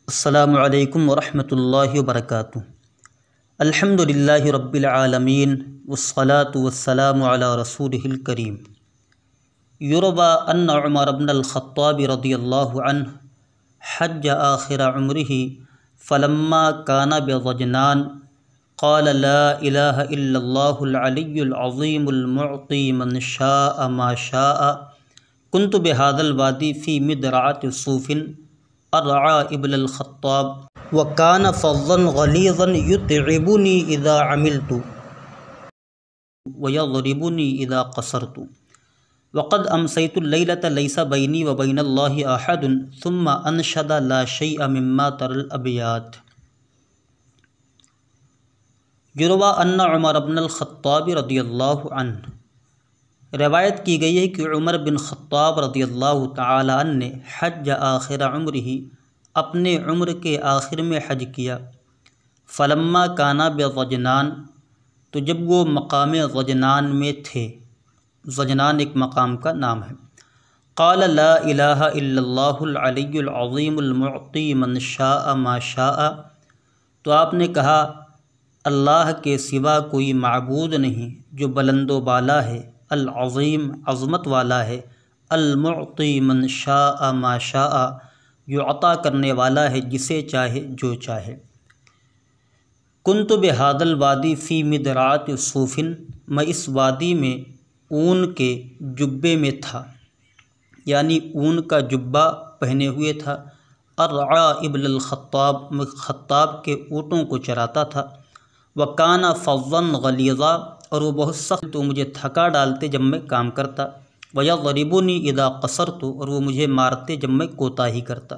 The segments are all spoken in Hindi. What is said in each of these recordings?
अस्सलामु अलैकुम वरहमतुल्लाहि वबरकातुहू। अल्हम्दुलिल्लाहि रब्बिल आलमीन वस्सलातु वस्सलामु अला रसूलिहिल करीम। युरवा अन्न उमर इब्नुल ख़त्ताब रदियल्लाहु अन्हु हज्ज आखिर उम्रिही फलम्मा काना बिग़जनान क़ाल ला इलाहा इल्लल्लाहुल अलियुल अज़ीमुल मुअती मन शाअ मा शाअ कुन्तु बिहाज़ल वादी फ़ी मिदरअति सूफ़िन अर्आ इब्नुल ख़त्ताब व कान फ़ज़्ज़न गलीज़न युतइबुनी इज़ा अमिलतु व यज़रिबुनी इज़ा क़सरतु वक़द अमसैतु लैलता लैसा बैनी व बैनल्लाहि अहदुन सुम्मा अनशद ला शैअ मिम्मा तरल अबियात। युरवा अन्न उमर इब्नुल ख़त्ताब रदियल्लाहु अन्हु, रवायत की गई है कि उमर बिन ख़त्ताब रदियल्लाहु तआला अन्हु ने हज आखिर उम्रिही अपने उम्र के आखिर में हज किया। फलम्मा काना बिग़जनान, तो जब वो मकाम ग़जनान में थे, ग़जनान एक मकाम का नाम है। क़ाल ला इलाहा इल्लल्लाहुल अलियुल अज़ीमुल मुअती मन शाअ मा शाअ, तो आपने कहा अल्लाह के सिवा कोई माबूद नहीं जो बुलंदो बाला है, अल अज़ीम अज़मत वाला है, अल मुअती मन शाअ मा शाअ जो अता करने वाला है जिसे चाहे जो चाहे। कुन्तु बिहादल वादी फ़ी मिदरात सूफ़िन, मैं इस वादी में ऊन के जुब्बे में था, यानी ऊन का जुब्बा पहने हुए था। अर्आ इब्नुल ख़त्ताब, मैं ख़त्ताब के ऊँटों को चराता था। व काना फ़ज़्ज़न गलीज़ा, और वो बहुत सख्त, तो मुझे थका डालते जब मैं काम करता। व यज़रिबुनी इज़ा क़सरतु, और वो मुझे मारते जब मैं कोताही करता।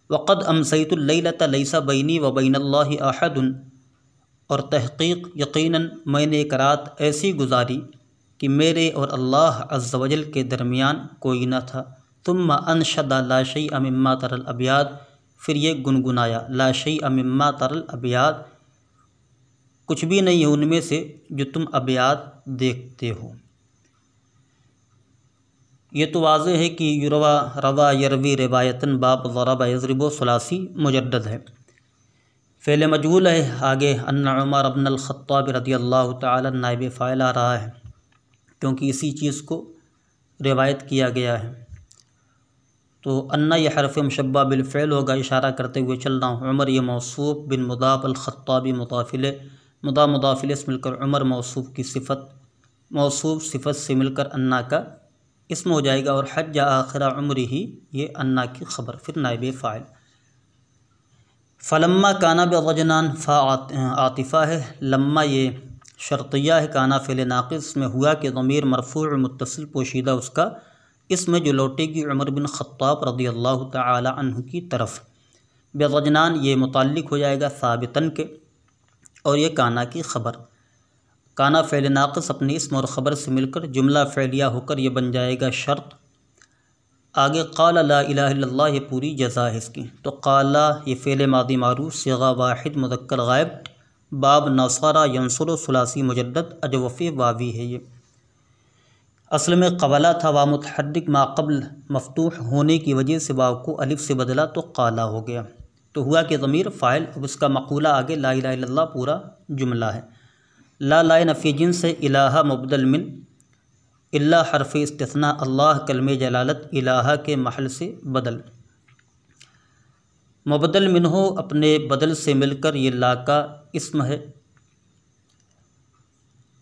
वक़द अमसैतु लैलता लैसा बैनी व बैनल्लाहि अहदुन, और तहक़ीक़ यक़ीनन मैंने एक रात ऐसी गुजारी कि मेरे और अल्लाह अज़्ज़ वजल के दरमियान कोई न था। तुम्मा अनशदा ला शैअ मिम्मा तरल अबियाद, फिर ये गुनगुनाया ला शैअ मिम्मा तरल अबियाद, कुछ भी नहीं है उनमें से जो तुम अबियाद देखते हो। ये तो वाज़ेह है कि युरवा रवा यरवी रिवायतन बाब ज़रबा यज़रिबु सुलासी मुजद्दद है, फ़ेल मजहूल है। आगे अन्न उमर इब्नुल ख़त्ताब रदियल्लाहु तआला नाइब फ़ाइल आ रहा है, क्योंकि इसी चीज़ को रिवायत किया गया है। तो अन्ना यह हरफ़ मुशब्बा बिलफ़ेल होगा, इशारा करते हुए चल रहा हूँ। उमर ये मौसूफ़ बिन मुदाफ़ अल ख़त्ताबी मुदाफ़िल, मुदाफ़िल से मिलकर उमर मौसूफ़ की सिफ़त, मौसूफ़ सिफ़त से मिलकर अन्ना का इसम हो जाएगा। और हज आखिर उम्रिही, ये अन्ना की ख़बर, फिर नाइब फ़ाइल। फ़लम्मा काना बिग़जनान, फ़ा आतिफ़ा है, लम्मा ये शर्तिया है, काना फ़ेल नाक़िस में हुआ कि ज़मीर मरफ़ूअ मुत्तसिल पोशीदा उसका इसमें जो लौटेगी उमर बिन ख़त्ताब रदियल्लाहु तआला अन्हु की तरफ। बिग़जनान ये मुताल्लिक़ हो जाएगा साबितन के, और ये काना की ख़बर। काना फ़ेल नाक़िस अपने इसम और ख़बर से मिलकर जुमला फ़ेलिया होकर ये बन जाएगा शर्त। आगे क़ाल ला इलाहा इल्लल्लाह, ये पूरी जज़ा है इसकी। तो क़ाला ये फ़ेल मादी मारूफ़ सिग़ा वाहिद मुज़क्कर गायब, बाब नसरा यंसुरु सुलासी मुजद्दद अजवफ़े वावी है। ये असल में क़बला था, वा मुतहर्रिक माक़ब्ल मफ़तूह होने की वजह से वाव को अलिफ से बदला तो क़ाला हो गया। तो हुआ कि ज़मीर फ़ाइल, अब उसका मक़ूला आगे ला इलाहा इल्लल्लाह पूरा जुमला है। ला लाए नफ़ी जिन्स से, इलाहा मुबदल मिन, इल्ला हरफ़ इस्तिस्ना, अल्लाह कलमे जलालत इलाहा के महल से बदल। मुबदल मिन हो अपने बदल से मिलकर ये ला का इस्म है।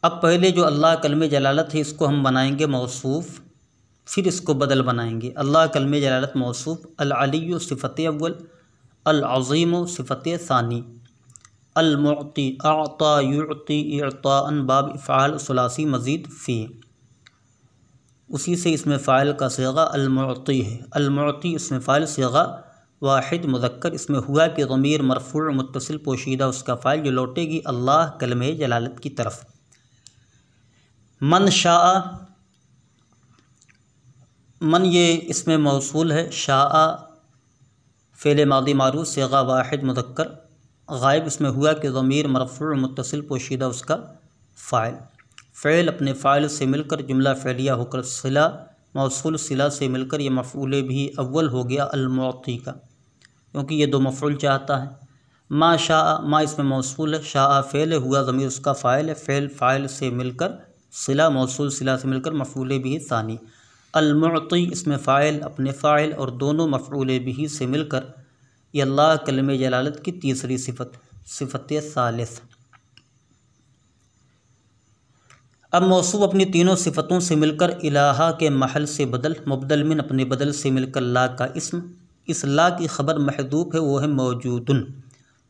अब पहले जो अल्लाह कलमे जलालत है इसको हम बनाएंगे मौसूफ़, फिर इसको बदल बनाएंगे। अल्लाह कलमे जलालत मौसूफ़, अल अलिय्यु सिफ़त अव्वल, अल अज़ीमु सिफ़त सानी, अल मुअती अअता युअती इअताअन बाब इफ़आल सुलासी मज़ीद फ़ी, उसी से इसमें फ़ाइल का सीगा अल मुअती है। अल मुअती इसमें फ़ाइल सीगा वाहिद मुज़क्कर, इसमें हुआ कि ज़मीर मरफ़ूअ मुत्तसिल पोशीदा उसका फ़ाइल जो लौटेगी अल्लाह कलमे जलालत की तरफ। मन शाआ, मन ये इसमें मौसूल है, शाआ फ़ेल मादी मारूफ़ सिग़ा वाहिद मुज़क्कर गायब, इसमें हुआ कि ज़मीर मरफ़ूअ मुत्तसिल पोशीदा उसका फ़ाइल। फ़ेल अपने फ़ाइल से मिलकर जुमला फ़ेलिया होकर सिला, मौसूल सिला से मिलकर ये मफ़ऊल भी अव्वल हो गया अल मुअती का। क्योंकि ये दो मफ़ऊल चाहता है। मा शाअ, मा इसमें मौसूल है, शाअ फ़ेल है, हुआ ज़मीर उसका फ़ाइल है, फ़ेल फ़ाइल से मिलकर सिला, मौसूल सिला से मिलकर मफ़ऊल बिही सानी। अल-मुअती इसमें फ़ाइल अपने फ़ाइल और दोनों मफ़ऊल बिही से मिलकर ये अल्लाह कलमे जलालत की तीसरी सिफत, सिफत सालिस। अब मौसूफ अपनी तीनों सिफ़तों से मिलकर इलाहा के महल से बदल, मुबदल मिन अपने बदल से मिलकर ला का इस्म, इस ला की ख़बर महदूफ़ है, वो है मौजूदुन।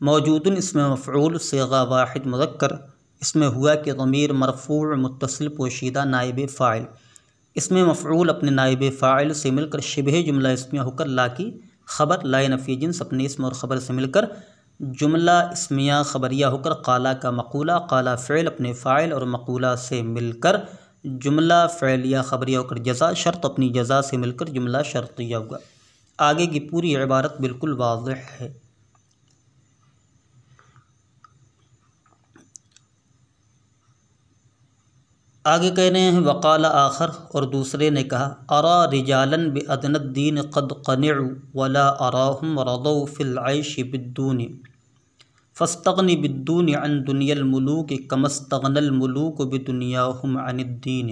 मौजूदुन इसमें मफ़ऊल सिगा वाहिद मुज़क्कर, इसमें हुआ कि ज़मीर मरफ़ूअ मुत्तसिल पोशीदा नाइब फ़ाइल, इसमें मफ़ऊल अपने नाइब फ़ाइल से मिलकर शिबह जुमला इस्मिया होकर ला की ख़बर ला नफ़ी जिन्स अपने इसम और ख़बर से मिलकर जुमला इस्मिया ख़बरिया होकर काला का मक़ूला, काला फ़ेल अपने फ़ाइल और मक़ूला से मिलकर जुमला फ़ेलिया ख़बरिया होकर जज़ा, शर्त अपनी जज़ा से मिलकर जुमला शर्तिया हुआ। आगे की पूरी इबारत बिल्कुल वाज़ेह है। आगे कह रहे हैं वक़ाल आखर, और दूसरे ने कहा अरा रिजालन बिअदनद्दीन क़द क़निउ वला अराहुम रदौ फ़िल ऐशि बिद्दून फ़स्तग़नी बिद्दून अन दुनियल मुलूक कमस्तग़नल मुलूक बिदुनियाहुम अनिद्दीन।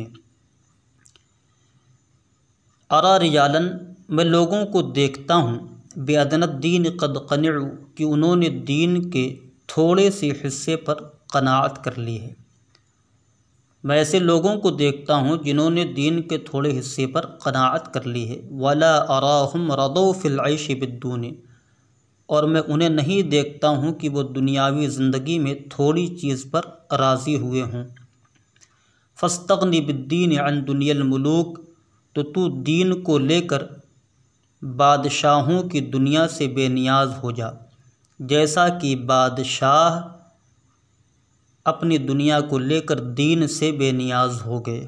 अरा रिजालन मैं लोगों को देखता हूँ, बेअदनद्दीन क़द क़निउ कि उन्होंने दीन के थोड़े से हिस्से पर क़नाअत कर ली है। मैं ऐसे लोगों को देखता हूँ जिन्होंने दीन के थोड़े हिस्से पर क़नाअत कर ली है। वला अराहुम रदौ फ़िल ऐशि बिद्दून, और मैं उन्हें नहीं देखता हूँ कि वो दुनियावी ज़िंदगी में थोड़ी चीज़ पर राज़ी हुए हों। फ़स्तग़नी बिद्दीन अन दुनियल मुलूक, तो तू दीन को लेकर बादशाहों की दुनिया से बेनियाज हो जा, जैसा कि बादशाह अपनी दुनिया को लेकर दीन से बेनियाज हो गए।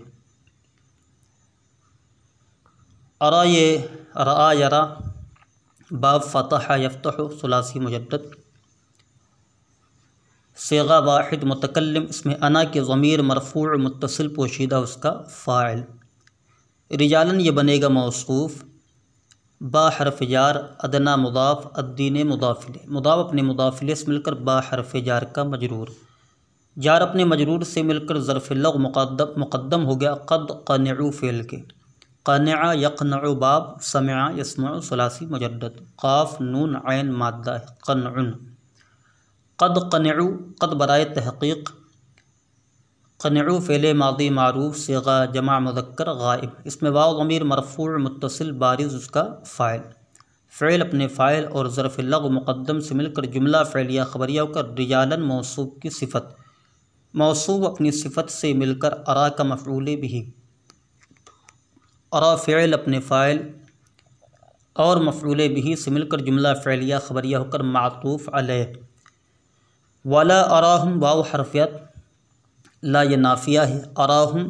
अरा ये रआ यरा, बाब फ़तह यफ़्तहु सुलासी मुजद्दद, सिगा वाहिद मुतकल्लिम, इसमें अना के ज़मीर मरफ़ूअ मुत्तसिल पोशीदा उसका फ़ाइल। रिजालन ये बनेगा मौसूफ़, बा हरफ़ जार, अदना मुदाफ़, अद्दीन मुदाफ़िले, मुदाफ़ अपने मुदाफ़िले से मिलकर बा हरफ़ जार का मजरूर, जार अपने मजरूर से मिलकर ज़र्फ़ लग़ मुक़द्दम हो गया क़द क़निउ फ़ेल के। क़निअ यक़नउ बाब, समिअ यस्मउ सुलासी मुजद्दद, क़ाफ़ नून ऐन माद्दा है, क़नउन। क़द क़निउ, क़द बराए तहक़ीक़, क़निउ फ़ेल मादी मारूफ़ सिगा जमा मुज़क्कर गाइब, इसमें वाव ज़मीर मरफ़ूअ मुत्तसिल बारिज़ उसका फ़ाइल, फ़ेल अपने फ़ाइल और ज़र्फ़ लग़ मुक़द्दम से मिलकर जुमला फ़ेलिया ख़बरिया होकर रिजालन मौसूफ़ की सिफ़त, मौसूफ़ अपनी सिफ़त से मिलकर अरा का मफ़ऊल बिही, अरा फ़ेल अपने फ़ाइल और मफ़ऊल बिही से मिलकर जुमला फ़ेलिया ख़बरिया होकर मातूफ़ अलैह। वला अराहुम वाव हरफ़ियत, ला ये नाफिया है, अराहुम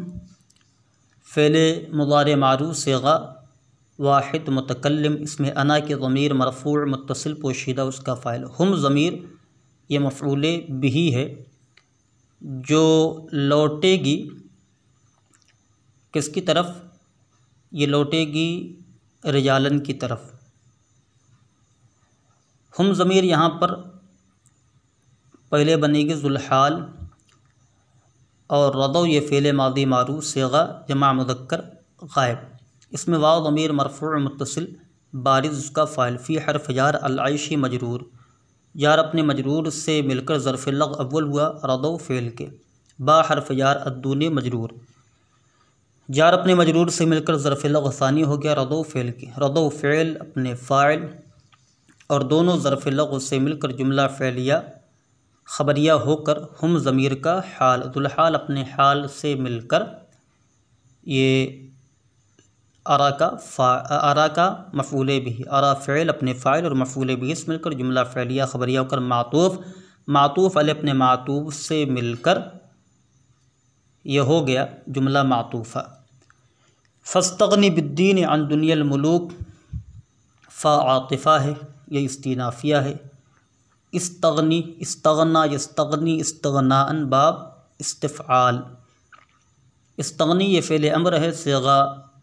फ़ेल मुज़ारे मारूफ़ सिगा वाहिद मुतकल्लिम, इसमें अना के ज़मीर मरफ़ूअ मुत्तसिल पोशीदा उसका फ़ाइल, हम ज़मीर ये मफ़ऊल बिही है जो लौटेगी किसकी तरफ, ये लौटेगी रिजालन की तरफ। हम ज़मीर यहाँ पर पहले बनेगी ज़ुल्हाल, और रदौ ये फ़ेल मादी मारूफ़ सिगा जमा मुज़क्कर गायब, इसमें वाव ज़मीर मरफ़ूअ मुत्तसिल बारिज़ उसका फ़ाइल, फ़ी हरफ़ जार अल ऐशि मजरूर, जार अपने मजरूर से मिलकर ज़र्फ़ लग़ अव्वल हुआ रदौ फ़ेल के। बा हरफ़ जार अद्दून मजरूर, जार अपने मजरूर से मिलकर ज़र्फ़ लग़ सानी हो गया रदौ फ़ेल के। रदौ फ़ेल अपने फ़ाइल और दोनों ज़र्फ़ लग़ से मिलकर जुमला फ़ेलिया ख़बरिया होकर हम ज़मीर का हाल, दुल्हाल अपने हाल से मिलकर ये अरा का मफ़ऊल बिही, अरा फ़ेल अपने फ़ाइल और मफ़ऊल बिही से मिलकर जुमला फ़ेलिया ख़बरिया होकर मातूफ़, मातूफ़ अलैह अपने मातूफ़ से मिलकर ये हो गया जुमला मातूफ़ा। फ़स्तग़नी बिद्दीन अन दुनियल मुलूक, फ़ा आतिफ़ा है, ये इस्तिनाफ़िया है। इस्तग़नी, इस्तग़ना, यस्तग़नी, इस्तग़नाअन बाब इस्तिफ़आल। इस्तग़नी ये फ़ेल अम्र है सिगा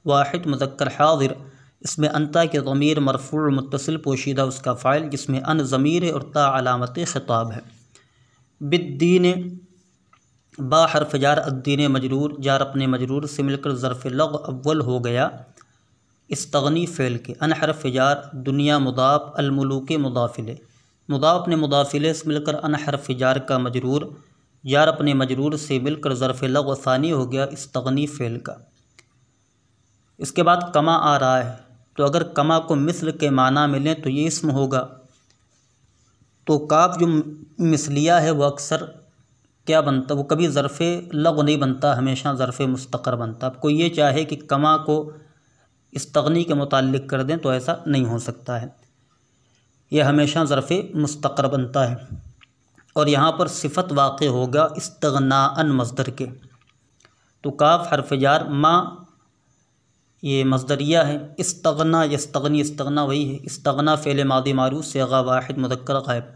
वाहिद मुज़क्कर हाज़िर, इसमें अंता के ज़मीर मरफ़ू मुत्तसिल पोशीदा उसका फ़ाइल, जिसमें अन ज़मीर है और ता अलामत ख़िताब है। बिद्दीन बा हर्फ जार अद्दीन मजरूर, जार अपने मजरूर से मिलकर ज़र्फ़ लग़ अव्वल हो गया इस्तग़नी फ़ेल के। अन हर्फ जार दुनिया मुदाफ़, अलमुलूक मुदाफ़िले, मुदाफ़ अपने मुदाफ़िले से मिलकर अन हर्फ जार का मजरूर, जार अपने मजरूर से मिलकर ज़र्फ़ लग़ सानी हो गया इस्तग़नी फ़ेल का। इसके बाद कमा आ रहा है, तो अगर कमा को मिस्ल के माना में लें तो ये इस्म होगा। तो काफ जो मिसलिया है वो अक्सर क्या बनता, वो कभी ज़र्फ़ लग़ नहीं बनता, हमेशा ज़र्फ़ मुस्तक़र बनता। अब कोई ये चाहे कि कमा को इस्तग़नी के मुताल्लिक़ कर दें तो ऐसा नहीं हो सकता है, यह हमेशा ज़र्फ़ मुस्तक़र बनता है। और यहाँ पर सिफ़त वाक़ होगा इस्तग़नाअन मज़दर के। तो काफ हर्फ जार, मा ये मज़दरिया है, इस्तग़ना यस्तग़नी, इस्तग़ना वही है, इस्तग़ना फ़ेल मादी मारूफ़ सिग़ा वाहिद मुज़क्कर ग़ाइब,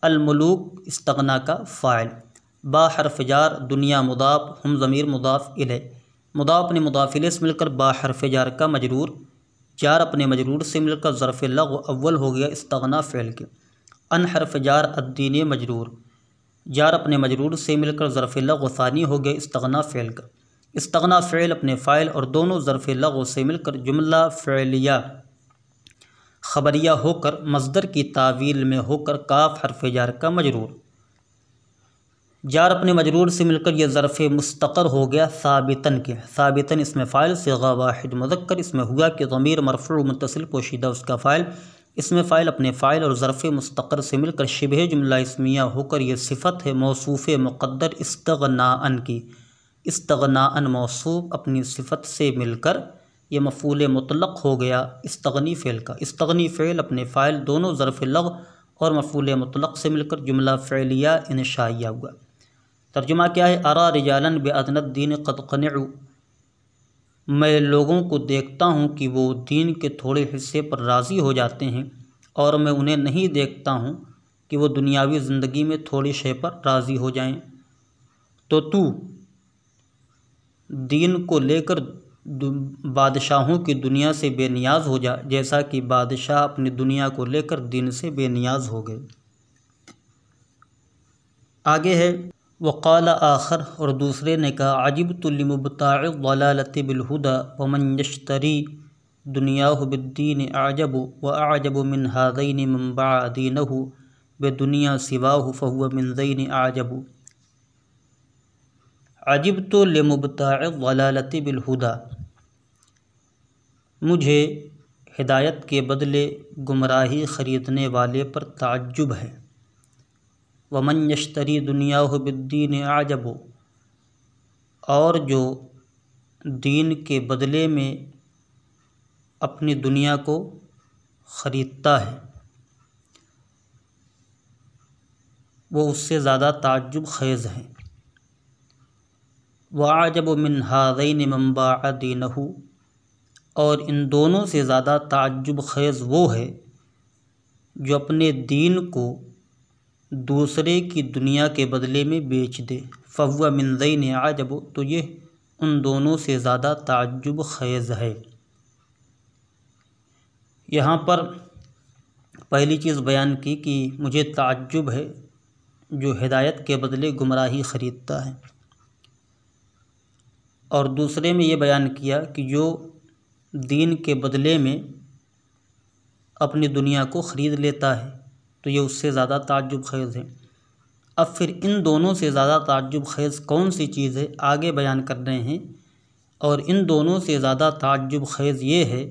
अलमुलूक इस्तग़ना का फ़ाइल। बा हर्फ जार दुनिया मुदाफ़, हम ज़मीर मुदाफ़ इलै, मुदाफ़ अपने मुदाफ़िले से मिलकर बा हर्फ जार का मजरूर, जार अपने मजरूर से मिलकर ज़र्फ़ लग़ अव्वल हो गया इस्तग़ना फ़ेल के। अन हर्फ जार अद्दीन मजरूर, जार अपने मजरूर से मिलकर ज़र्फ़ लग़ सानी हो गया इस्तग़ना फ़ेल का। इस्तग़ना फ़ेल अपने फ़ाइल और दोनों ज़र्फ़ लग़ से मिलकर जुमला फ़ेलिया ख़बरिया होकर मज़दर की तावील में होकर काफ हर्फ जार का मजरूर, जार अपने मजरूर से मिलकर यह ज़र्फ़ मुस्तक़र हो गया साबितन के। साबितन इसमें फ़ाइल सिग़ा वाहिद मुज़क्कर, इसमें हुआ कि ज़मीर मरफ़ू मुत्तसिल पोशीदा उसका फ़ाइल, इसमें फ़ाइल अपने फ़ाइल और ज़र्फ़ मुस्तक़र से मिलकर शिबह जुमला इस्मिया होकर यह सिफ़त है मौसूफ़ मुक़द्दर इस्तग़नाअन की। इस्तग़नाअन मौसूफ़ अपनी सिफ़त से मिलकर यह मफ़ूल मुतलक़ हो गया इस्तग़नी फ़ेल का। इस्तग़नी फ़ेल अपने फ़ाइल दोनों ज़र्फ़ लग़ और मफ़ूल मुतलक़ से मिलकर जुमला फ़ेलिया इंशाइया हुआ। तर्जुमा क्या है? अरा रिजालन बेअदनद दीन क़द क़नऊ, मैं लोगों को देखता हूँ कि वो दीन के थोड़े हिस्से पर राज़ी हो जाते हैं, और मैं उन्हें नहीं देखता हूँ कि वो दुनियावी ज़िंदगी में थोड़ी शय पर राज़ी हो जाएं। तो तू दीन को लेकर बादशाहों की दुनिया से बेनियाज हो जा, जैसा कि बादशाह अपनी दुनिया को लेकर दीन से बेनियाज हो गए। आगे है वक़ाल आखर, और दूसरे ने कहा अजिब्तु लिमुब्ताइ ज़लालति बिलहुदा वमन यश्तरी दुनियाहु बिद्दीन अअजबु व अअजबु मिन हाज़ैनि मन बाअ दीनहु बिदुनिया सिवाहु फहुव मिन ज़ैनि अअजबु। अजिब्तु लिमुब्ताइ ज़लालति बिलहुदा, मुझे हिदायत के बदले गुमराही ख़रीदने वाले पर ताज्जुब है। वमन यश्तरी दुनियाहु बिद्दीन अअजबु, और जो दीन के बदले में अपनी दुनिया को ख़रीदता है वो उससे ज़्यादा ताज्जुब ख़ेज़ है। वअअजबु मिन हाज़ैनि मन बाअ दीनहु, और इन दोनों से ज़्यादा ताज्जुब ख़ेज़ वो है जो अपने दीन को दूसरे की दुनिया के बदले में बेच दे। फहुव मिन ज़ैनि अअजबु, तो ये उन दोनों से ज़्यादा ताज्जुब ख़ेज़ है। यहाँ पर पहली चीज़ बयान की कि मुझे ताज्जुब है जो हिदायत के बदले गुमराही ख़रीदता है, और दूसरे में ये बयान किया कि जो दीन के बदले में अपनी दुनिया को ख़रीद लेता है तो ये उससे ज़्यादा ताज्जुब ख़ेज़ है। अब फिर इन दोनों से ज़्यादा ताज्जुब ख़ेज़ कौन सी चीज़ है आगे बयान कर रहे हैं, और इन दोनों से ज़्यादा ताज्जुब ख़ेज़ ये है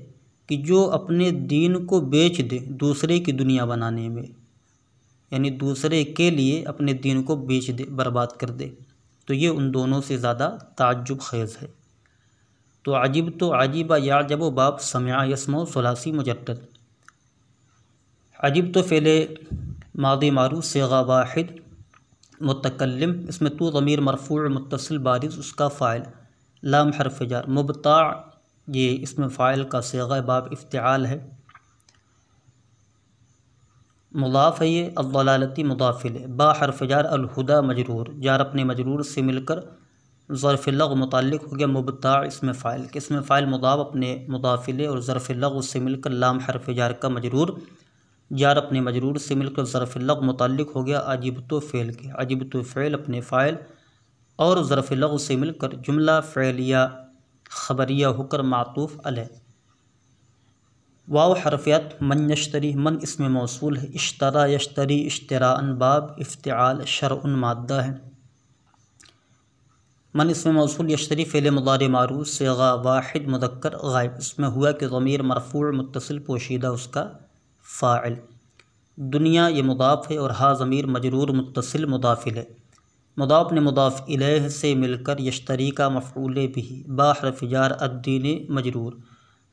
कि जो अपने दीन को बेच दे दूसरे की दुनिया बनाने में, यानी दूसरे के लिए अपने दीन को बेच दे, बर्बाद कर दे, तो ये उन दोनों से ज़्यादा ताज्जुब ख़ेज़ है। तो अजीब तो अजीबा याजब बाब समिआ यसमो सुलासी मुजद्दद। अजीब तो फ़ेले मादी मारूफ़ सिग़ा वाहिद मुतकल्लिम, इसमें तू ज़मीर मरफ़ू मुत्तसिल बारिज़ उसका फ़ाइल, लाम हर्फ़ जार, मुबता ये इसमें फ़ाइल का सिग़ा बाब इफ्तिआल है, मुदाफ़ है ये, अज़्ज़लालती मुदाफ़िल है, बा हर्फ़ जार अलहुदा मजरूर, जार अपने मजरूर से मिलकर ज़र्फ़ लग़्व मुताल्लिक़ हो गया मुबता इसम फ़ाइल के। इसम फ़ाइल मुदाफ़ अपने मुदाफ़ इलैह और ज़र्फ़ लग़्व से मिलकर लाम हर्फ़ जार का मजरूर, जार अपने मजरूर से मिलकर ज़र्फ़ लग़्व मुताल्लिक़ हो गया अजिबतो फ़ेल के। अजिबतो फ़ेल अपने फ़ाइल और ज़र्फ़ लग़्व से मिलकर जुमला फ़ेलिया ख़बरिया होकर मातूफ़ अलैह। वाव हरफ़ियत मन यश्तरी, मन इसमें मौसूल है। इश्तरा यश्तरी इश्तराअन बाब इफ्तिआल शरउन माद्दा है। मन इसमें मौसूल यश्तरी फ़ेल मुदारे मारूफ़ सिगा वाहिद मुदक्कर गायब। इसमें हुआ कि ज़मीर मरफ़ूअ मुत्तसिल पोशीदा उसका फ़ाइल। दुनिया ये मुदाफ़ है और हा ज़मीर मजरूर मुत्तसिल मुदाफ़ इलैह। मुदाफ़ ने मुदाफ़ इलैह से मिलकर यश्तरी का मफ़ऊल बिही बा हर्फ़ जार अद्दीन मजरूर,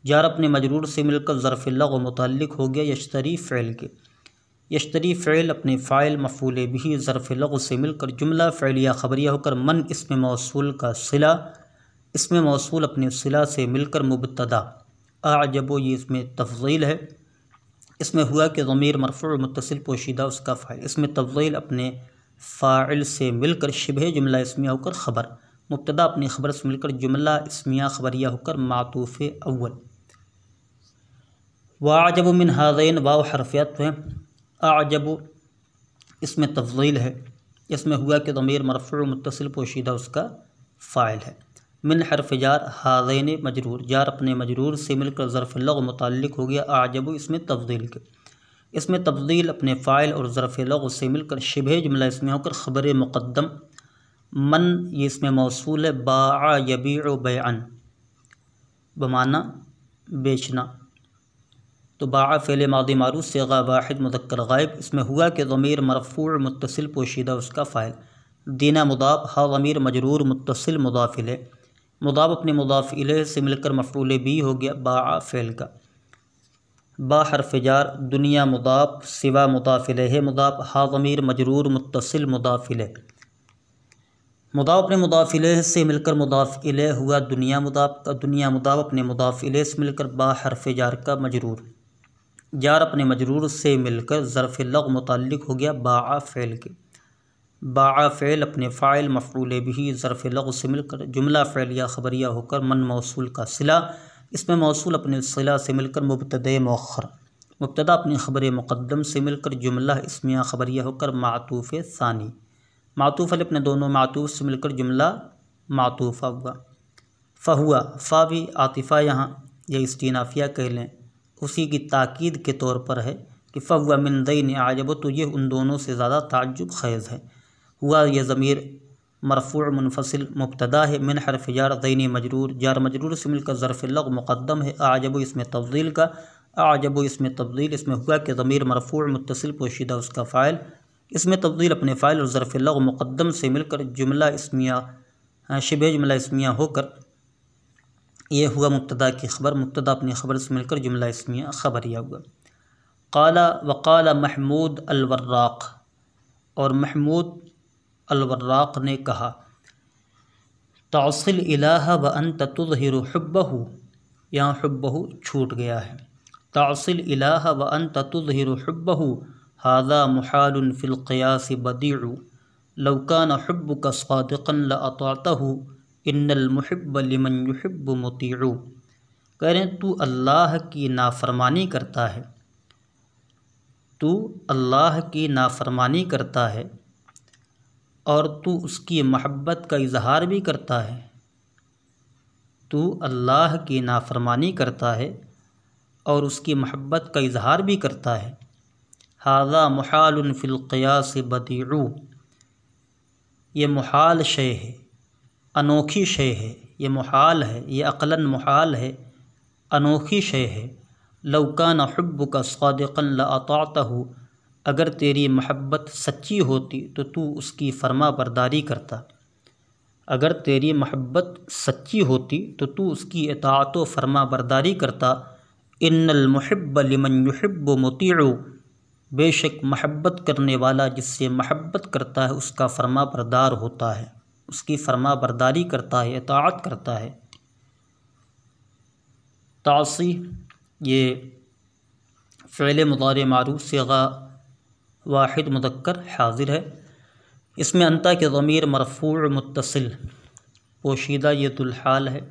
जार अपने मजरूर से मिलकर ज़र्फ़ लग़्व मुताल्लिक़ हो गया यश्तरी फ़ेल के। यश्तरी फ़ेल अपने फ़ाइल मफ़ऊल बिही ज़र्फ़ लग़्व से मिलकर जुमला फ़ेलिया ख़बरिया होकर मन इसमें मौसूल का सिला, इसमें मौसूल अपने सिला से मिलकर मुबतदा आजबो ये इसमें तफ़ज़ील है। इसमें हुआ कि ज़मीर मरफ़ूअ मुत्तसिल पोशीदा उसका फ़ाइल। इसमें तफ़ज़ील अपने फ़ाइल से मिलकर शिबह जुमला इस्मिया होकर ख़बर, मुब्तदा अपनी ख़बर से मिलकर जुमला इस्मिया ख़बरिया होकर मातूफ़ अव्वल। वाजब मिन हाज़ैन वाव हरफ़ियत है। आजब इसमें तफ़ज़ील है। इसमें हुआ कि ज़मीर मरफ़ूअ मुत्तसिल पोशीदा उसका फ़ाइल है। मिन हर्फ़ जार हाज़ैन मजरूर, जार अपने मजरूर से मिलकर ज़र्फ़ लग़्व मुताल्लिक़ हो गया आजब इसमें तफ़ज़ील के। इसमें तफ़ज़ील अपने फ़ाइल और ज़र्फ़ लग़्व से मिलकर शिबह जुमला इसमें होकर ख़बर मुक़द्दम। मन ये इसमें मौसूल है। बाअ यबीअ बैअन बमाना बेचना, तो बाअ फ़ेल मादी मारूफ़ सिगा वाहिद मुदक्कर गायब। इसमें हुआ कि ज़मीर मरफ़ूअ मुत्तसिल पोशीदा उसका फ़ाइल। दीना मुदाफ़ हा ज़मीर मजरूर मुत्तसिल मुदाफ़ इलैह, मुदाफ़ अपने मुदाफ़ इलैह से मिलकर मफ़ऊल बिही हो गया बाअ फ़ेल का। बा हर्फ़ जार दुनिया मुदाफ़ सिवा मुदाफ़ इलैह मुदाफ़ हा ज़मीर मजरूर मुत्तसिल मुदाफ़ इलैह, मुदाफ़ अपने मुदाफ़ इलैह से मिलकर मुदाफ़ इलैह हुआ दुनिया मुदाफ़ का। दुनिया मुदाफ़ अपने मुदाफ़ इलैह से मिलकर बा हर्फ़ जार का मजरूर, जार अपने मजरूर से मिलकर ज़र्फ़ लग़्व मुताल्लिक़ हो गया बाअ फ़ेल के। बाअ फ़ेल अपने फ़ाइल मफ़ऊल बिही ज़र्फ़ लग़्व से मिलकर जुमला फ़ेलिया ख़बरिया होकर मन मौसूल का सिला, इसमें मौसूल अपने सिला से मिलकर मुब्तदा मौख़र, मुब्तदा अपनी ख़बर मुक़द्दम से मिलकर जुमला इस्मिया ख़बरिया होकर मातूफ़ सानी, मातूफ़ अपने दोनों मातूफ़ से मिलकर जुमला मातूफ़ा हुआ। फ़हुआ फ़ा भी आतिफ़ा यहाँ या इस्तीनाफ़िया कह लें, उसी की ताकीद के तौर पर है कि फ़हुआ मिन दैन आजब, तो ये उन दोनों से ज़्यादा ताज्जुब ख़ेज़ है। हुआ यह ज़मीर मरफ़ूअ मुनफ़सिल मुब्तदा है। मिन हर्फ़ जार दैन मजरूर, जार मजरूर से मिलकर ज़र्फ़ लग़्व मुक़द्दम है। आजब इसमें तफ़ज़ील का, आजब इसमें तफ़ज़ील। इसमें हुआ कि ज़मीर मरफ़ूअ मुत्तसिल पोशीदा उसका फ़ाइल। इसमें तफ़ज़ील अपने फ़ाइल और ज़र्फ़ लग़्व मुक़द्दम से मिलकर जुमला इस्मिया शिबह जुमला इस्मिया होकर यह हुआ मुब्तदा की ख़बर, मुब्तदा अपनी ख़बर से मिलकर जुमला इस्मिया ख़बरिया हुआ। क़ाला वक़ाला महमूद अल-वर्राक़, और महमूद अल-वर्राक़ ने कहा तासिल इलाहा व अंत तुज़हिरु हुब्बहु, यहाँ हुब्बहु छूट गया है। तासिल इलाहा व अंत तुज़हिरु हुब्बहु हाज़ा मुहालुन फ़िल क़ियास बदीअ, लौ कान हुब्बुका सादिक़न लअताअतहु इन्नल मुहिब्ब लिमन युहिब्बु मुतीअ। कह रहे हैं तू अल्लाह की नाफरमानी करता है, तू अल्लाह की नाफरमानी करता है और तू उसकी महब्बत का इजहार भी करता है। तू अल्लाह की नाफरमानी करता है और उसकी महब्बत का इजहार भी करता है। हाज़ा मुहालुन फ़िल क़ियास बदीअ, ये मुहाल शय है, अनोखी शय है, ये मुहाल है, ये अक़लन मुहाल है, अनोखी शय है। लौ कान हुब्बुका सादिक़न लअताअतहु, अगर तेरी महब्बत सच्ची होती तो तू उसकी फ़रमा बरदारी करता। अगर तेरी महब्बत सच्ची होती तो तू उसकी इताअत व फ़रमा बरदारी करता। इन्नल मुहिब्ब लिमन युहिब्बु मुतीअ, बेशक महब्बत करने वाला जिससे महब्बत करता है उसका फ़रमा बरदार होता है, उसकी फ़रमा बरदारी करता है, इताअत करता है। तासी ये फ़िल मुदारे मारूफ़ सिगा वाहिद मुदक्कर हाज़िर है। इसमें अंता के ज़मीर मरफ़ूअ मुत्तसिल पोशीदा ये दुल्हाल है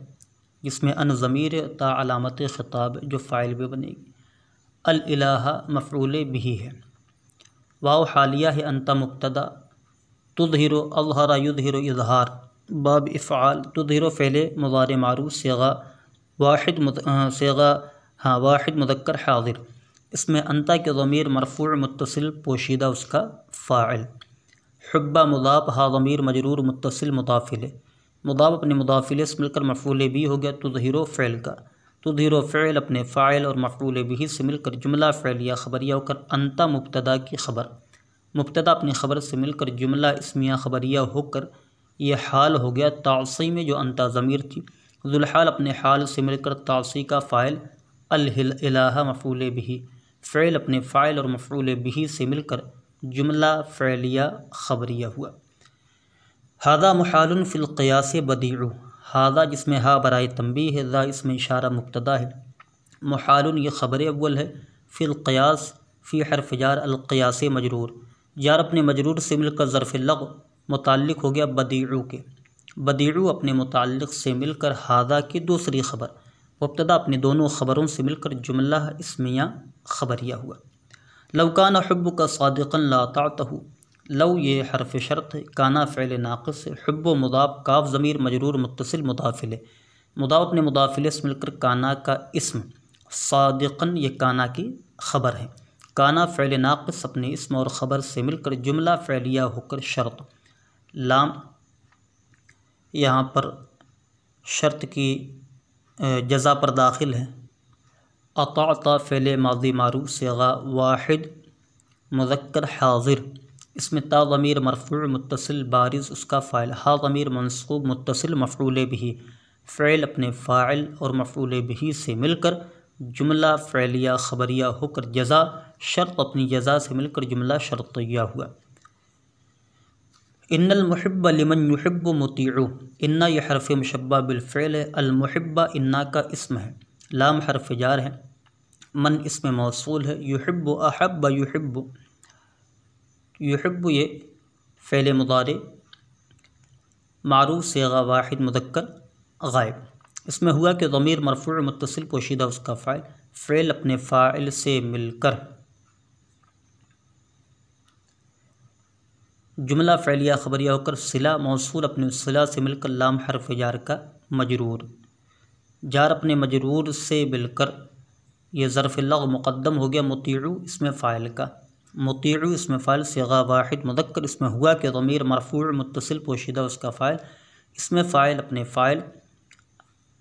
जिसमें अन ज़मीर ता अलामत ख़िताब जो फ़ाइल भी बनेगी। अल इलाहा मफ़ऊल बिही है। वाव हालिया है अंता मुब्तदा। तुज़हिरु अज़हरा युज़हिरु इज़हार बाब इफ़आल। तुज़हिरु फ़ेल मुज़ारे मारूफ़ सेगा वाहिद मुज़क्कर हाज़िर। इसमें अंता के ज़मीर मरफ़ूअ मुत्तसिल पोशीदा उसका फ़ाइल। हुब्बा मुज़ाफ़ हा ज़मीर मजरूर मुत्तसिल मुदाफ़िल। मुदाफ़ अपने मुदाफ़िल से मिलकर मफ़ऊल बिही हो गया तुज़हिरु फ़ेल का। तुज़हिरु फ़ेल अपने फ़ाइल और मफ़ऊल बिही से मिलकर जुमला फ़ेलिया ख़बरिया होकर अंता मुब्तदा की ख़बर। मुब्तदा अपनी ख़बर से मिलकर जुमला इस्मिया ख़बरिया होकर ये हाल हो गया तासी में जो अंता ज़मीर थी। ज़ुल्हाल अपने हाल से मिलकर तासी का फ़ाइल। अल इलाहा मफ़ऊल बिही। फ़ेल अपने फ़ाइल और मफ़ऊल बिही से मिलकर जुमला फ़ेलिया ख़बरिया हुआ। हादा मुहालुन फ़िल क़ियास बदीउ। हादा जिसमें हा बराए तंबीह है, ज़ा इसमें इशारा मुब्तदा है। मुहालुन ये ख़बर अव्वल है। फ़िल क़ियास फ़ी हर्फ़ जार अल क़ियास मजरूर। जार अपने मजरूर से मिलकर ज़र्फ़ लग़्व मुताल्लिक़ हो गया बदीउ के। बदीउ अपने मुताल्लिक़ से मिलकर हादा की दूसरी ख़बर। मुब्तदा अपनी दोनों ख़बरों से मिलकर जुमला इस्मिया ख़बरिया हुआ। लव काना हुब्बुका सादिक़न ला अताअतहु। लव ये हर्फ़ शर्त है। काना फ़ेल नाक़िस है। हुब्बु मुज़ाफ़ काफ ज़मीर मजरूर मुत्तसिल मुदाफ़िल। मुदाफ़ अपने मुदाफ़िल से मिलकर काना का इस्म। सादिक़न ये काना की ख़बर है। काना फ़ेल नाक़िस अपने इस्म और ख़बर से मिलकर जुमला फ़ेलिया होकर शर्त। लाम यहाँ पर शर्त की जज़ा पर दाखिल है। अताअता फ़ेल माज़ी मारूफ़ सेगा वाहिद मुज़क्कर हाज़िर। इसमें ता ज़मीर मरफ़ूअ मुत्तसिल बारिज़ उसका फ़ाइल। हा ज़मीर मंसूब मुत्तसिल मफ़ऊल बिही। फ़ेल अपने फ़ाइल और मफ़ऊल बिही से मिलकर जुमला फ़ेलिया ख़बरिया होकर जज़ा शर्त अपनी जज़ा से मिलकर जुमला शर्तिया हुआ। इन्नल मुहिब्ब लिमन युहिब्बु मुतीउ। इन्ना यह हर्फ़ मुशब्बा बिलफ़ेल है। अल मुहिब्बा इन्ना का इस्म है। लाम हर्फ़ जार है। मन इसमें मौसूल है। युहिब्बु अहब्ब युहिब्बु। युहिब्बु ये फ़ेल मुदारे मारूफ़ सेगा वाहिद मुज़क्कर गायब। इसमें हुआ कि ज़मीर मरफ़ूअ मुत्तसिल पोशीदा उसका फ़ाइल। फ़ेल अपने फ़ाइल से मिलकर जुमला फ़ेलिया ख़बरिया होकर सिला मौसूल अपने सिला से मिलकर लाम हर्फ़ जार का मजरूर। जार अपने मजरूर से मिलकर ये ज़र्फ़ लग़्व मुक़द्दम हो गया मुतीउ इसमें फ़ाइल का। मुतीउ इसमें फ़ाइल सेगा वाहिद मुज़क्कर। इसमें हुआ कि ज़मीर मरफ़ूअ मुत्तसिल पोशीदा उसका फ़ाइल। इसमें फ़ाइल अपने फ़ाइल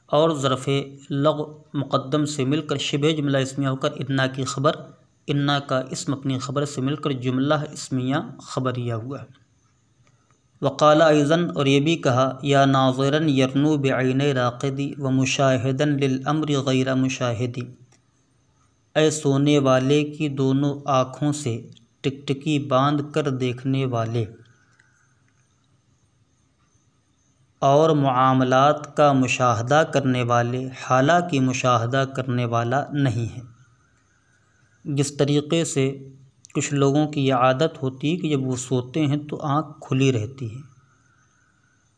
और ज़र्फ़ लग़्व मुक़द्दम से मिलकर शिबे जुमला इस्मिया होकर इन्ना की ख़बर। इन्ना का इस्म अपनी ख़बर से मिलकर जुमला इस्मिया ख़बरिया हुआ। वक़ाला अयज़न और ये भी कहा या नाज़िरन यरनू बिअैनै राक़िदी व मुशाहिदन लिल अम्रि गैर मुशाहिदी। ऐ सोने वाले की दोनों आँखों से टिकटिकी बांध कर देखने वाले और मुआमलात का मुशाहदा करने वाले, हालांकि मुशाहदा करने वाला नहीं है। जिस तरीक़े से कुछ लोगों की यह आदत होती है कि जब वो सोते हैं तो आँख खुली रहती है।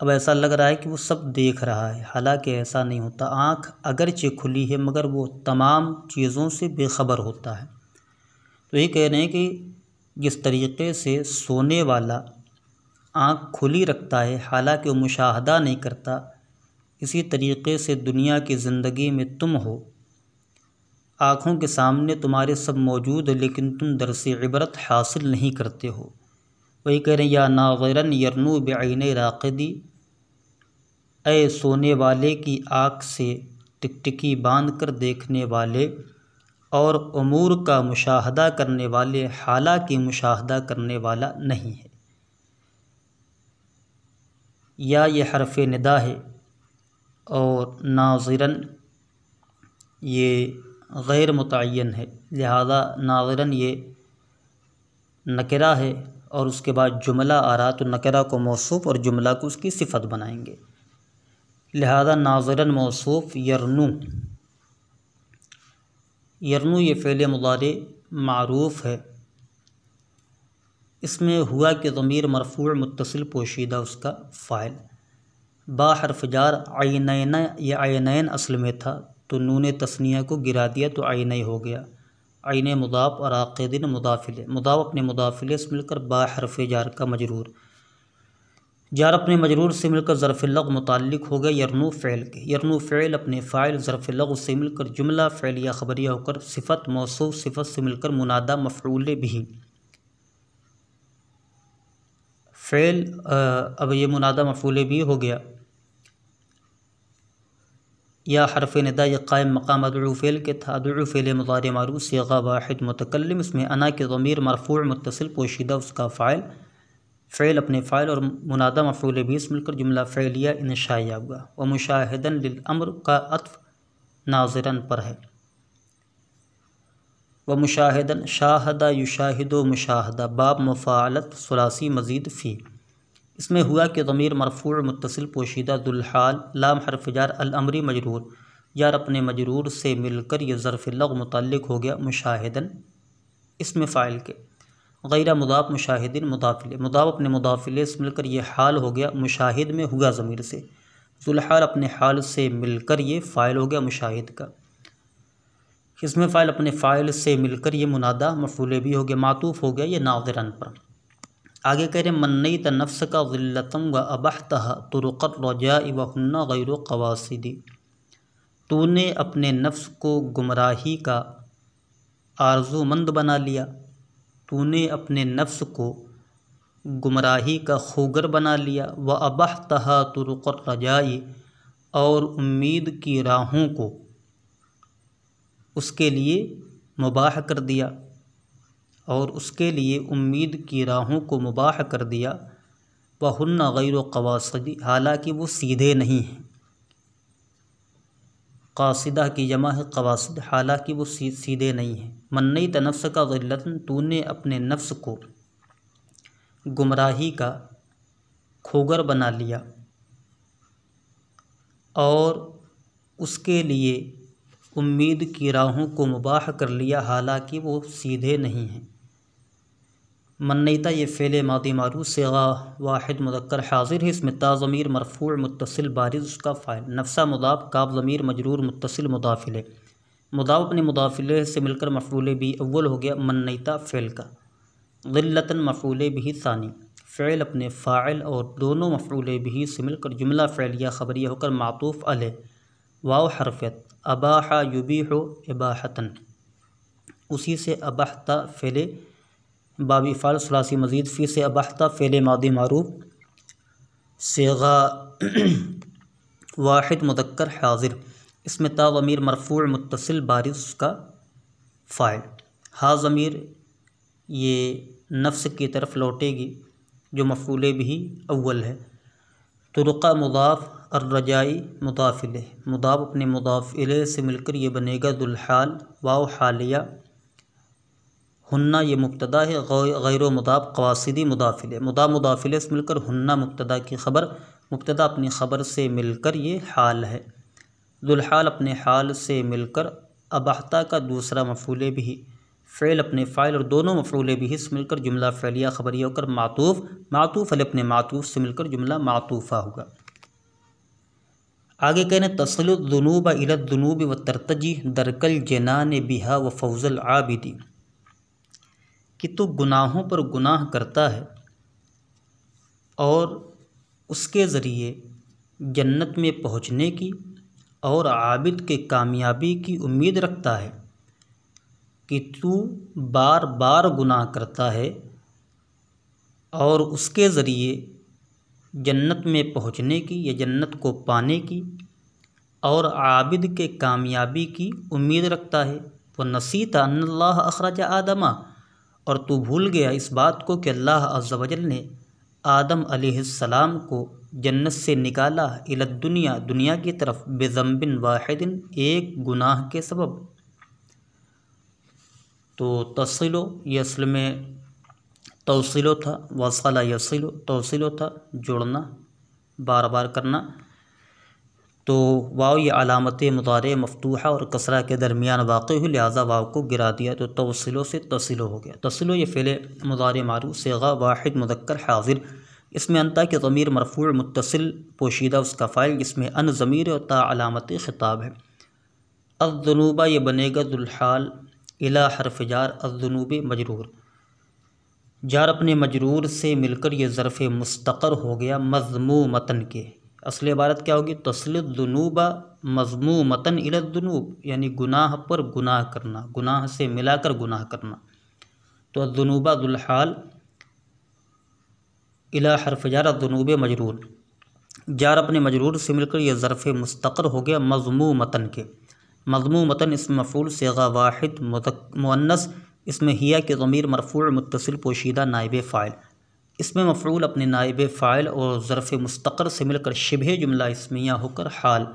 अब ऐसा लग रहा है कि वो सब देख रहा है, हालांकि ऐसा नहीं होता। आँख अगरचे खुली है मगर वो तमाम चीज़ों से बेखबर होता है। तो ये कह रहे हैं कि जिस तरीक़े से सोने वाला आँख खुली रखता है हालांकि वो मुशाहदा नहीं करता, इसी तरीक़े से दुनिया की ज़िंदगी में तुम हो, आँखों के सामने तुम्हारे सब मौजूद है लेकिन तुम दरस इबरत हासिल नहीं करते हो। वही कह रहे हैं या नाज़िरन यरनू बिअैनै राक़िदी। ऐ सोने वाले की आँख से टिकटिकी बांध कर देखने वाले और उमूर का मुशाहदा करने वाले, हालांकि मुशाहदा करने वाला नहीं है। या ये हर्फ़ निदा है और नाज़िरन ये गैर मुतअय्यन है, लिहाजा नाज़िरन ये नकिरा है और उसके बाद जुमला आ रहा तो नकिरा को मौसूफ़ और जुमला को उसकी सिफ़त बनाएंगे। लिहाजा नाज़िरन मौसूफ़। यरनू यरनू ये फ़ेल मुज़ारे मारूफ़ है। इसमें हुआ कि ज़मीर मरफ़ूअ मुत्तसिल पोशीदा उसका फ़ाइल। बा हर्फ जार आइनैना, ये आइनैन असल में था तो नून तस्निया को गिरा दिया तो आइनै हो गया। आइने मुदाफ और आक़िदिन मुदाफिले, मुदाफ अपने मुदाफिले से मिलकर बा हर्फ जार का मजरूर, जार अपने मजरूर से मिलकर ज़र्फ़ लग़्व मुताल्लिक़ हो गया यरनू फ़ेल के। यरनू फ़ेल अपने फ़ाइल ज़र्फ़ लग़्व से मिलकर जुमला फ़ेलिया ख़बरिया होकर सिफ़त मौसूफ़ सिफ़त से मिलकर मुनादा मफ़ऊल बिही। फ़ेल अब ये मुनादा मफ़ऊल बिही हो गया। या हरफ़ निदा ये कायम मकाम अदउ फ़ेल के था। अदउ फ़ेल मुज़ारि मारूफ़ सीग़ा वाहिद मुतकल्लिम, इसमें अना के ज़मीर मरफ़ूअ मुत्तसिल पोशीदा उसका फ़ाइल। फ़ेल अपने फ़ाइल और मुनादा मफ़ऊल बिही से मिलकर जुमला फ़ेलिया इंशाइया हुआ। व मुशाहिदन लिल अम्र का अत्फ़ नाज़िरन पर है। व मुशाहिदन शाहदा युशाहिदु मुशाहदा, बाब मुफ़ाअलत सुलासी मज़ीद फ़ी, इसमें हुआ कि ज़मीर मरफ़ूअ मुत्तसिल पोशीदा दुल हाल लाम हर्फ जार अल अमरी मजरूर, जार अपने मजरूर से मिलकर यह ज़र्फ़ लग़्व मुताल्लिक़ हो गया मुशाहिदन इसमें फ़ाइल के। गैरा मुदाफ़ मुशाहिदिन मुदाफ़िले, मुदाफ़ अपने मुदाफ़िले से मिलकर ये हाल हो गया मुशाहिद में हुआ ज़मीर से। दुल हाल अपने हाल से मिलकर ये फ़ाइल हो गया मुशाहिद का। इसमें फ़ाइल अपने फ़ाइल से मिलकर ये मुनादा मफ़ऊल बिही हो गया, मातूफ़ हो गया ये नाज़िरन पर। आगे कह रहे मन्नैत नफ्स का ज़िल्लतम व अबहतहा तुरुक़र रजाई व हुन्ना गैरु क़वासिदी, तूने अपने नफ्स को गुमराही का आरज़ूमंद बना लिया, तूने अपने नफ्स को गुमराही का खूगर बना लिया। व अबहतहा तुरुक़र रजाई, और उम्मीद की राहों को उसके लिए मुबाह कर दिया, और उसके लिए उम्मीद की राहों को मुबाह कर दिया। वहुन्ना गैरु क़वासिदी, हालांकि वो सीधे नहीं हैं। क़ासिदा की जमा है क़वासिद, हालांकि वो सीधे नहीं हैं। मन्नैत नफ्स का ज़िल्लतन, तूने अपने नफ्स को गुमराही का खूगर बना लिया और उसके लिए उम्मीद की राहों को मुबाह कर लिया, हालांकि वो सीधे नहीं हैं। मन्नैता ये फ़ेल मादी मारूफ़ सीग़ा वाहिद मुज़क्कर हाज़िर है, इसमें ता ज़मीर मरफ़ूअ मुत्तसिल बारिज़ उसका फ़ाइल, नफ्सा मुदाफ़ काफ ज़मीर मजरूर मुत्तसिल मुदाफ़िले, मुदाफ़ अपने मुदाफ़िले से मिलकर मफ़ऊल बिही अव्वल हो गया मन्नैता फ़ेल का। ज़िल्लतन मफ़ऊल बिही सानी, फ़ेल अपने फ़ाइल और दोनों मफ़ऊल बिही से मिलकर जुमला फ़ेलिया ख़बरिया होकर मातूफ़ अलैह, वाव हरफ़ियत, अबाहा युबीहु इबाहतन, उसी से अबहता फ़ेल बाबी फ़ाल सुलासी मज़ीद फ़ी से अबहता फ़ेल मादी मारूफ़ सीग़ा वाहिद मुज़क्कर हाज़िर, इसमें ता ज़मीर मरफ़ूअ मुत्तसिल बारिज़ उसका फ़ाइल। हा ज़मीर ये नफ्स की तरफ लौटेगी जो मफ़ऊल बिही अव्वल है। तुरुक़ा मुदाफ़ और रजाई मुदाफ़िले, मुदाफ़ अपने मुदाफ़िले से मिलकर ये बनेगा दुल हाल वाव हालिया। हुन्ना ये मुब्तदा है, गैरो मुदाफ़ क़वासिदी मुदाफ़िले, मुदाफ़िले से मिलकर हुन्ना मुब्तदा की ख़बर, मुब्तदा अपनी ख़बर से मिलकर ये हाल है। दुल हाल अपने हाल से मिलकर अबहता का दूसरा मफ़ऊल बिही, फ़ेल अपने फ़ाइल और दोनों मफ़ऊल बिही से मिलकर जुमला फ़ेलिया ख़बरिया होकर मातूफ़, मातूफ़ अलैह अपने मातूफ़ से मिलकर जुमला मातूफ़ा होगा। आगे कहने तस्लु ज़ुनूब इला ज़ुनूब व तरतजी दरकल जनान बिहा व फ़ौज़ल आबिदी, कि तो गुनाहों पर गुनाह करता है और उसके ज़रिए जन्नत में पहुँचने की और आबिद के कामयाबी की उम्मीद रखता है। कि तू बार बार गुनाह करता है और उसके ज़रिए जन्नत में पहुँचने की या जन्नत को पाने की और आबिद के कामयाबी की उम्मीद रखता है। व नसीता अन्नल्लाह अखरज आदमा, और तू भूल गया इस बात को कि अल्लाह अज़्ज़ा वजल ने आदम अलैहिस्सलाम को जन्नत से निकाला इलद दुनिया, दुनिया की तरफ, बेज़म्बिन वाहिदिन, एक गुनाह के सबब। तो तसिलो ये असल में तौसिलो था, वसला यसिलो तौसिलो था, जोड़ना बार बार करना। तो वाव ये अलामत मुज़ारे मफ्तूहा और कसरा के दरमियान वाक़ हुई, लिहाजा वाव को गिरा दिया तो तौसिलो से तसिलो हो गया। तसिलो ये फ़ेल मुज़ारे मारूफ़ सीग़ा वाहिद मुज़क्कर हाज़िर, इसमें अंता के ज़मीर मरफ़ूअ मुत्तसिल पोशीदा उसका फ़ाइल जिसमें अन ज़मीर और ता अलामत ख़िताब है। अज़्ज़ुनूबा ये बनेगा ज़ुल्हाल इला हर्फ़ जार अज़्ज़ुनूब मजरूर, जार अपने मजरूर से मिलकर ये ज़र्फ़ मुस्तक़र हो गया मज़मूमतन के। असली इबारत क्या होगी? तस्लिज़्ज़ुनूबा मज़मूमतन इलज़्ज़ुनूब, यानी गुनाह पर गुनाह करना, गुनाह से मिलाकर गुनाह करना। तो अज़्ज़ुनूबा ज़ुल्हाल इला हर्फ़ जार अज़्ज़ुनूब मजरूर, जार अपने मजरूर से मिलकर यह ज़र्फ़ मुस्तक़र हो गया मज़मूमतन के। मज़मूमतन इसमें मफ़ऊल सिगा वाहिद मुअन्नस, इसमें हिया के ज़मीर मरफ़ूअ मुत्तसिल पोशीदा नाइब फ़ाइल, इसमें मफ़ऊल अपने नाइब फ़ाइल और ज़र्फ़ मुस्तक़र से मिलकर शिबह जुमला इस्मिया होकर हाल,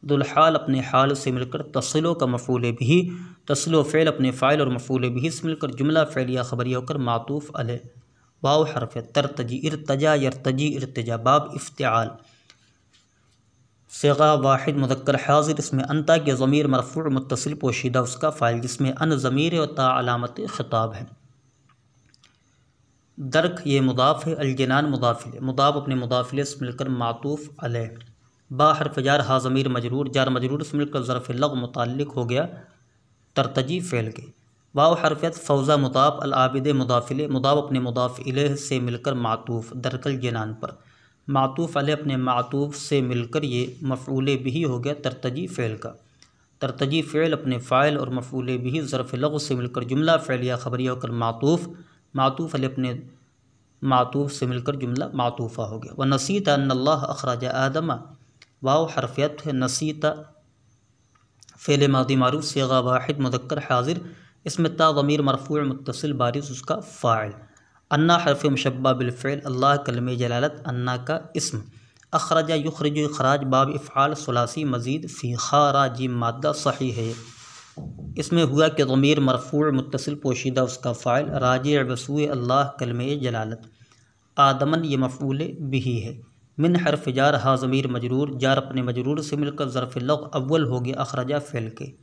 दुल्हाल अपने हाल से मिलकर तस्लो का मफ़ऊल बिही, तस्लो फ़ेल अपने फ़ाइल और मफ़ऊल बिही से मिलकर जुमला फ़ेलिया ख़बरिया होकर मातूफ़ अलैह। वाव हरफ़ तरतजी इर्तजा यर्तजी इर्तिजा बाब इफ्तिआल, सिगा वाहिद मुज़क्कर हाज़िर, इसमें अंता के ज़मीर मरफ़ूअ मुत्तसिल पोशीदा उसका फ़ाइल जिसमें अन ज़मीर और ता अलामत ख़िताब है। दरक ये मुदाफ़ है, अलजनान मुदाफ़िल, मुदाफ़ अपने मुदाफ़िले से मिलकर मातूफ़ अलैह। बा हर्फ़ जार हा ज़मीर मजरूर, जार मजरूर से मिलकर ज़र्फ़ लग़ मुताल्लिक़ हो गया तरतजी फ़ेल के। वाव हरफ़ फ़ौज़ा मुदाफ़ अल आबिद मुदाफ़िले, मुदाफ़ अपने मुदाफ़ इलैह से मिलकर मातूफ़ दरकल जनान पर, मातूफ़ अलैह अपने मातूफ़ से मिलकर ये मफ़ऊल बिही हो गया तरतजी फ़ेल का। तरतजी फ़ेल अपने फ़ाइल और मफ़ऊल बिही ज़र्फ़ लग़ से मिलकर जुमला फ़ेलिया ख़बरिया होकर मातूफ़, मातूफ़ अलैह अपने मातूफ़ से मिलकर जुमला मातूफ़ा हो गया। व नसीता अन्नल्लाह अखरज आदमा, वाव हरफ़ियत है, नसीता फ़ेल मादी मारूफ़ सिगा वाहिद मुज़क्कर हाज़िर, इसमें ता ज़मीर मरफ़ूअ मुत्तसिल बारिज़ उसका फ़ाइल। अन्ना हरफ़ मुशब्बा बिलफ़ेल, अल्लाह कलमे जलालत, अन्ना का इस्म। अखरजा युखरिजु इखराज बाब इफ़आल सुलासी मज़ीद फ़ी खाराजी मादा सही है, इसमें हुआ कि ज़मीर मरफ़ूअ मुत्तसिल पोशीदा उसका फ़ाइल, राजिअ बसूए अल्लाह कलमे जलालत, आदमन ये मफ़ऊल बिही है। मिन हर्फ़ जार हा ज़मीर मजरूर, जार अपने मजरूर से मिलकर ज़र्फ़ लग़ अव्वल हो गया अखरजा फ़ेल के।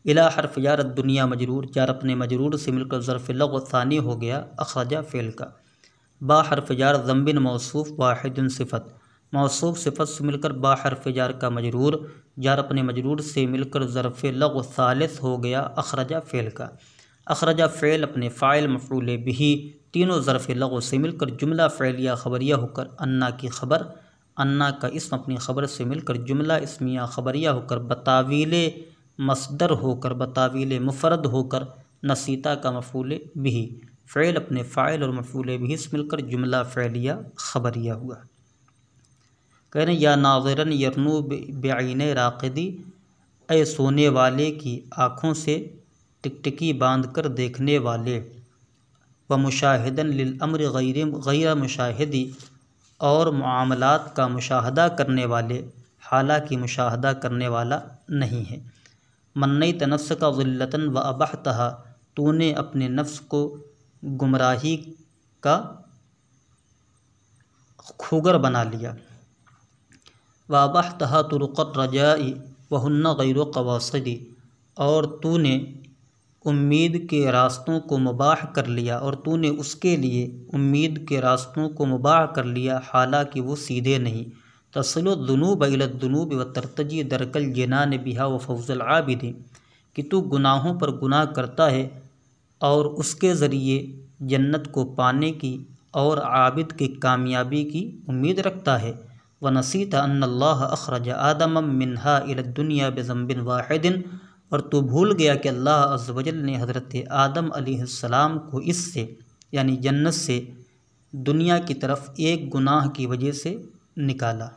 इला हर्फ़ जार दुनिया मजरूर, जार अपने मजरूर से मिलकर ज़र्फ़ लग़ सानी हो गया अखरजा फ़ेल का। बा हर्फ़ जार ज़म्बिन मौसूफ़ वाहिदुन सिफ़त, मौसूफ़ सिफ़त से मिलकर बा हर्फ़ जार का मजरूर, जार अपने मजरूर से मिलकर ज़र्फ़ लग़ सालिस हो गया अखरजा फ़ेल का। अखरजा फ़ेल अपने फ़ाइल मफ़ऊल बिही तीनों ज़र्फ़ लग़ से मिलकर जुमला फ़ेलिया ख़बरिया होकर अन्ना की ख़बर, अन्ना का इस्म अपनी ख़बर से मिलकर जुमला इस्मिया ख़बरिया होकर बतावील मसदर होकर, बतावील मुफ़रद होकर नसीता का मफ़ऊल बिही, फ़ेल अपने फ़ाइल और मफ़ऊल बिही से मिलकर जुमला फ़ेलिया ख़बरिया हुआ। कह रहे या नाज़िरन यरनू बेअैने राक़िदी, ऐ सोने वाले की आँखों से टिकटिकी बांध कर देखने वाले, व मुशाहिदन लिल अम्र गैर मुशाहिदी, और मामलात का मुशाहदा करने वाले हालांकि मुशाहदा करने वाला नहीं है। मन्नैत नफ्स का ज़िल्लतन व अबहतहा, तूने अपने नफ्स को गुमराही का खुगर बना लिया। व अबहतहा तुरुक़र रजाई व हुन्ना गैर क़वासिदी, और तूने उम्मीद के रास्तों को मुबाह कर लिया, और तूने उसके लिए उम्मीद के रास्तों को मुबाह कर लिया हालांकि वो सीधे नहीं। तस्लुद्दुनूब इलद्दुनूब व तरतजी दरकल जनान बिहा व फ़ौज़ुल आबिदी, कि तू गुनाहों पर गुनाह करता है और उसके ज़रिए जन्नत को पाने की और आबिद की कामयाबी की उम्मीद रखता है। व नसीता अन्नल्लाह अखरज आदम मिन्हा इलद्दुनिया बिज़म्बिन वाहिदिन, और तू भूल गया कि अल्लाह अज़्ज़ व जल ने हज़रत आदम अलैहिस्सलाम को इससे यानी जन्नत से दुनिया की तरफ एक गुनाह की वजह से निकाला।